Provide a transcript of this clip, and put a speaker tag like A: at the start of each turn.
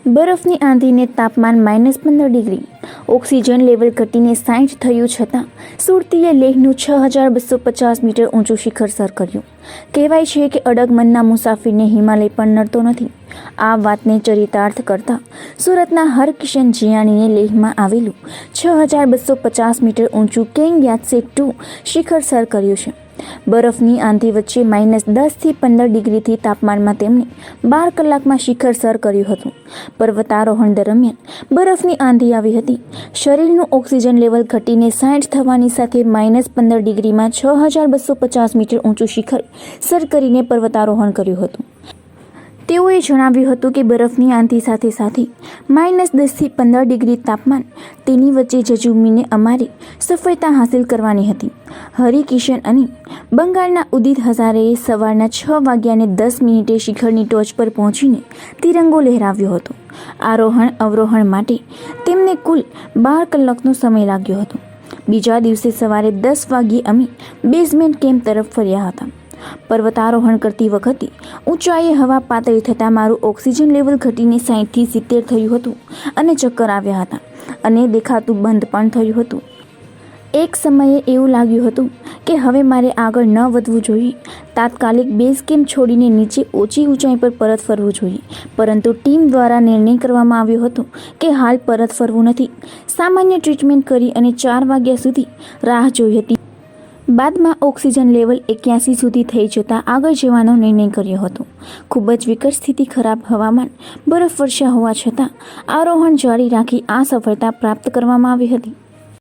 A: બરફની આંધીને તાપમાન -15 degree, oxygen level ઘટીને 60 થયું છતાં સુરતીએ લેહનું 6250 મીટર ઊંચું શિખર સર કર્યું. કહેવાય છે કે અડગ મનના મુસાફિરને હિમાલય પણ નડતો નથી. આ વાતને ચરિતાર્થ કરતા સુરતના હરકિશન જિયાણીએ લેહમાં આવેલું 6250 મીટર ઊંચું કેંગ યાત્સે 2 શિખર સર કર્યું છે. બરફની આંધી વચ્ચે -10 થી 15 ડિગ્રીથી તાપમાનમાં તેમણે 12 કલાકમાં શિખર સર કર્યું હતું. પર્વતારોહણ દરમિયાન બરફની આંધી આવી હતી. શરીરનું ઓક્સિજન લેવલ ઘટીને 60 થવાની સાથે -15 ડિગ્રીમાં 6250 મીટર ઊંચું શિખર સર કરીને પર્વતારોહણ કર્યું હતું. તેઓએ જણાવ્યું હતું કે બરફની આંધી સાથે સાથે -10 થી 15 ડિગ્રી તાપમાન, તેની વચ્ચે ઝઝૂમીને અમારી સફળતા હાંસિલ કરવાની હતી. હરિકિશન અને બંગાળના ઉદિત હઝારેએ સવારના 6:10 શિખરની ટોચ પર પહોંચીને તિરંગો લહેરાવ્યો હતો. આરોહણ અવરોહણ માટે તેમને કુલ 12 કલાકનો સમય લાગ્યો હતો. બીજા દિવસે સવારે 10 વાગ્યે અમે બેઝમેન્ટ કેમ્પ તરફ ફર્યા હતા. પર્વતારોહણ કરતી વખતે ઊંચાઈએ હવા પાતળી થતાં મારું ઓક્સિજન લેવલ ઘટીને 60 થી 70 થયું હતું અને ચક્કર આવ્યા હતા અને દેખાતું બંધ પણ થયું હતું. એક સમયે એવું લાગ્યું હતું કે હવે મારે આગળ ન વધવું જોઈએ. તાત્કાલિક બેઝ કેમ્પ છોડીને નીચે ઓછી ઊંચાઈ પર પરત ફરવું જોઈએ, પરંતુ ટીમ દ્વારા નિર્ણય કરવામાં આવ્યો હતો કે હાલ પરત ફરવું નથી. સામાન્ય ટ્રીટમેન્ટ કરી અને 4 વાગ્યા સુધી રાહ જોઈ હતી. બાદમાં ઓક્સિજન લેવલ 81 સુધી થઈ જતાં આગળ જવાનો નિર્ણય કર્યો હતો. ખૂબ જ વિકટ સ્થિતિ, ખરાબ હવામાન, બરફવર્ષા હોવા છતાં આરોહણ જારી રાખી આ સફળતા પ્રાપ્ત કરવામાં આવી હતી.